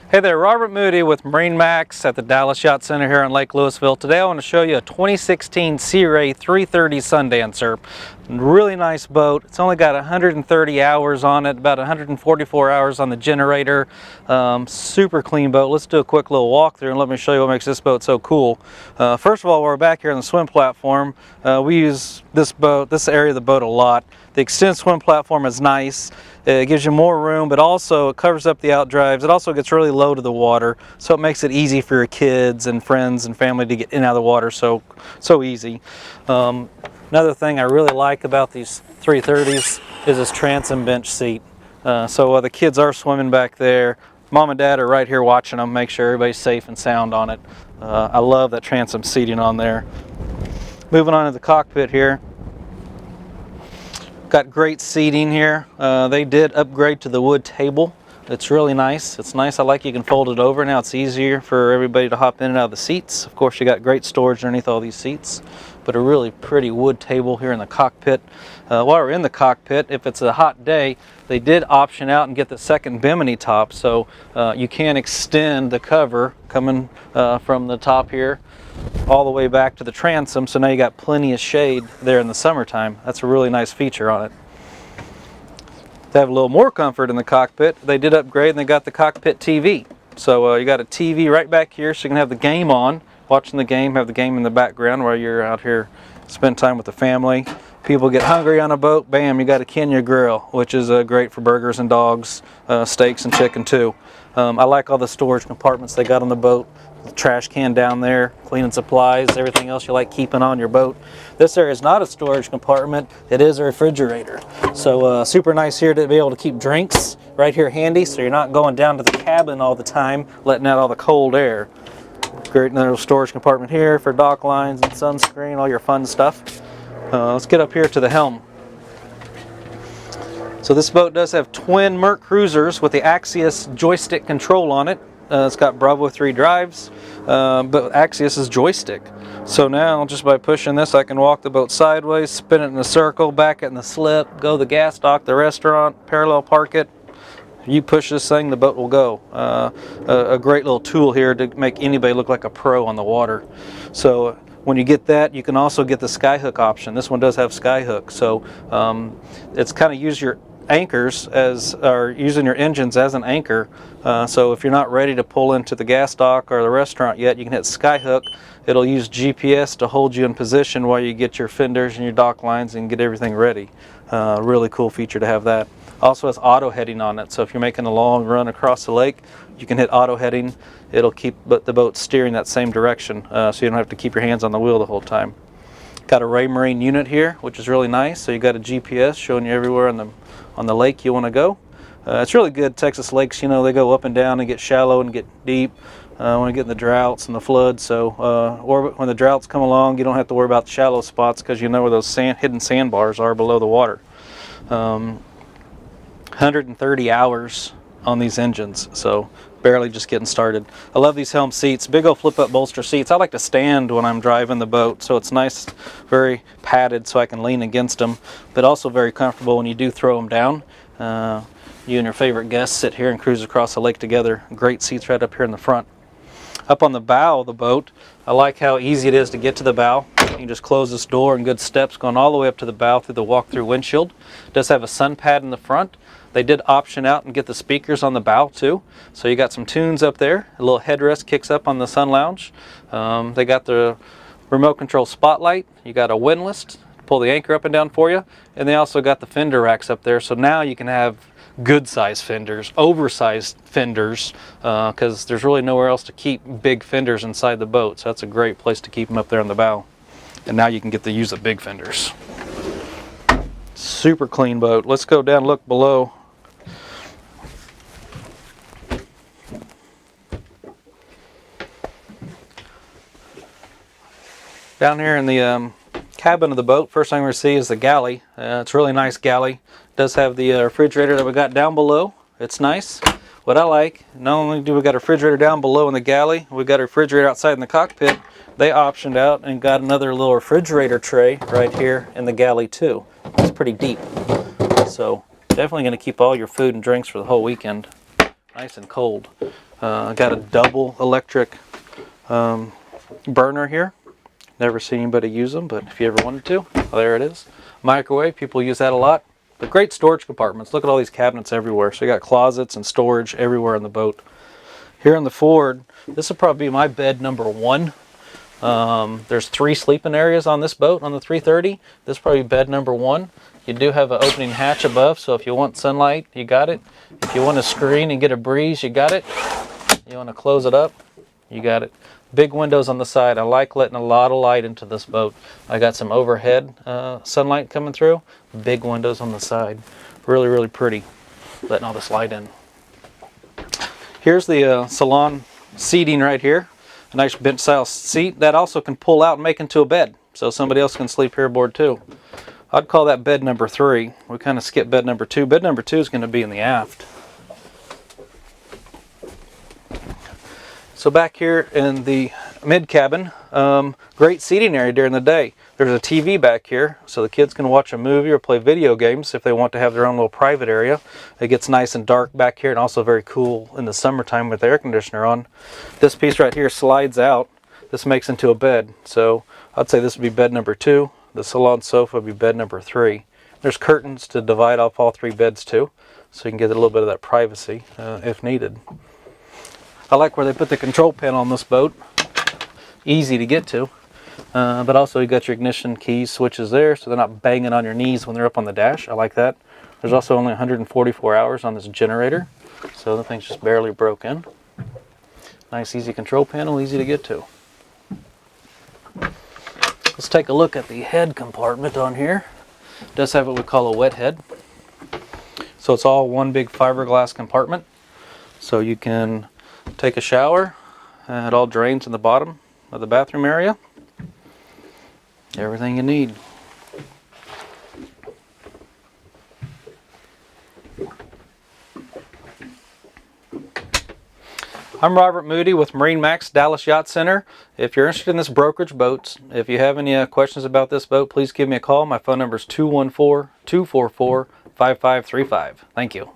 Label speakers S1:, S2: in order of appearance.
S1: Hey there, Robert Moody with MarineMax at the Dallas Yacht Center here in Lake Louisville. Today I want to show you a 2016 Sea Ray 330 Sundancer. Really nice boat. It's only got 130 hours on it, about 144 hours on the generator. Super clean boat. Let's do a quick little walkthrough and let me show you what makes this boat so cool. First of all, we're back here on the swim platform. We use this area of the boat a lot. The extended swim platform is nice. It gives you more room, but also it covers up the outdrives. It also gets really low to the water, so it makes it easy for your kids and friends and family to get in and out of the water so easy. Another thing I really like about these 330s is this transom bench seat. So while the kids are swimming back there, Mom and Dad are right here watching them, make sure everybody's safe and sound on it. I love that transom seating on there. Moving on to the cockpit here. Got great seating here. They did upgrade to the wood table. It's really nice. It's nice. I like you can fold it over. Now it's easier for everybody to hop in and out of the seats. Of course, you got great storage underneath all these seats, but a really pretty wood table here in the cockpit. While we're in the cockpit, if it's a hot day, they did option out and get the second bimini top, so you can extend the cover coming from the top here all the way back to the transom, so now you got plenty of shade there in the summertime. That's a really nice feature on it. To have a little more comfort in the cockpit, they did upgrade and they got the cockpit TV. So you got a TV right back here, so you can have the game on, watching the game, have the game in the background while you're out here spend time with the family. People get hungry on a boat, bam, you got a Kenya grill, which is great for burgers and dogs, steaks and chicken too. I like all the storage compartments they got on the boat. The trash can down there, cleaning supplies, everything else you like keeping on your boat. This area is not a storage compartment, it is a refrigerator. So super nice here to be able to keep drinks right here handy, so you're not going down to the cabin all the time, letting out all the cold air. Great little storage compartment here for dock lines and sunscreen, all your fun stuff. Let's get up here to the helm. So this boat does have twin Merc cruisers with the Axius joystick control on it. It's got Bravo 3 drives, but Axius is joystick. So now, just by pushing this, I can walk the boat sideways, spin it in a circle, back it in the slip, go to the gas dock, the restaurant, parallel park it. You push this thing, the boat will go. A great little tool here to make anybody look like a pro on the water. So when you get that, you can also get the Skyhook option. This one does have Skyhook, so it's kind of use your anchors or using your engines as an anchor. So if you're not ready to pull into the gas dock or the restaurant yet, you can hit Skyhook. It'll use GPS to hold you in position while you get your fenders and your dock lines and get everything ready. Really cool feature to have that. Also has auto heading on it, so if you're making a long run across the lake, you can hit auto heading. It'll keep the boat steering that same direction, so you don't have to keep your hands on the wheel the whole time. Got a Raymarine unit here, which is really nice. So you got a GPS showing you everywhere on the lake you want to go. It's really good. Texas lakes, you know, they go up and down and get shallow and get deep when you get in the droughts and the floods. So, or when the droughts come along, you don't have to worry about the shallow spots because you know where those hidden sandbars are below the water. 130 hours on these engines, so barely just getting started. I love these Helm seats, big old flip up bolster seats. I like to stand when I'm driving the boat, so it's nice, very padded so I can lean against them, but also very comfortable when you do throw them down. You and your favorite guests sit here and cruise across the lake together. Great seats right up here in the front. Up on the bow of the boat, I like how easy it is to get to the bow. You can just close this door and good steps going all the way up to the bow through the walk-through windshield. It does have a sun pad in the front. They did option out and get the speakers on the bow too. So you got some tunes up there. A little headrest kicks up on the sun lounge. They got the remote control spotlight. You got a windlass to pull the anchor up and down for you. And they also got the fender racks up there. So now you can have good size fenders, oversized fenders, because there's really nowhere else to keep big fenders inside the boat. So that's a great place to keep them up there on the bow. And now you can get to use the big fenders. Super clean boat. Let's go down and look below. Down here in the cabin of the boat, first thing we see is the galley. It's a really nice galley. It does have the refrigerator that we got down below. It's nice. What I like, not only do we got a refrigerator down below in the galley, we got a refrigerator outside in the cockpit. They optioned out and got another little refrigerator tray right here in the galley too. It's pretty deep. So definitely going to keep all your food and drinks for the whole weekend. nice and cold. Got a double electric burner here. Never seen anybody use them, but if you ever wanted to, well, there it is. Microwave, people use that a lot. But great storage compartments. Look at all these cabinets everywhere. So you got closets and storage everywhere on the boat. Here on the Ford, this will probably be my bed number 1. There's 3 sleeping areas on this boat on the 330. This is probably bed number 1. You do have an opening hatch above, so if you want sunlight, you got it. If you want to screen and get a breeze, you got it. You want to close it up, you got it. Big windows on the side. I like letting a lot of light into this boat. I got some overhead sunlight coming through. Big windows on the side. Really, really pretty. Letting all this light in. Here's the Salon Seating right here. A nice bench style seat that also can pull out and make into a bed. So somebody else can sleep here aboard too. I'd call that bed number 3. We kind of skipped bed number 2. Bed number 2 is going to be in the aft. So back here in the mid cabin, great seating area during the day. There's a TV back here, so the kids can watch a movie or play video games if they want to have their own little private area. It gets nice and dark back here and also very cool in the summertime with the air conditioner on. This piece right here slides out. This makes into a bed. So I'd say this would be bed number 2. The salon sofa would be bed number 3. There's curtains to divide off all 3 beds too, so you can get a little bit of that privacy if needed. I like where they put the control panel on this boat. Easy to get to. But also you got your ignition keys, switches there, so they're not banging on your knees when they're up on the dash. I like that. There's also only 144 hours on this generator, so the thing's just barely broke in. Nice easy control panel, easy to get to. Let's take a look at the head compartment on here. It does have what we call a wet head. So it's all one big fiberglass compartment. So you can take a shower. It all drains in the bottom of the bathroom area. Everything you need. I'm Robert Moody with MarineMax Dallas Yacht Center. If you're interested in this brokerage boats, if you have any questions about this boat, please give me a call. My phone number is 214-244-5535. Thank you.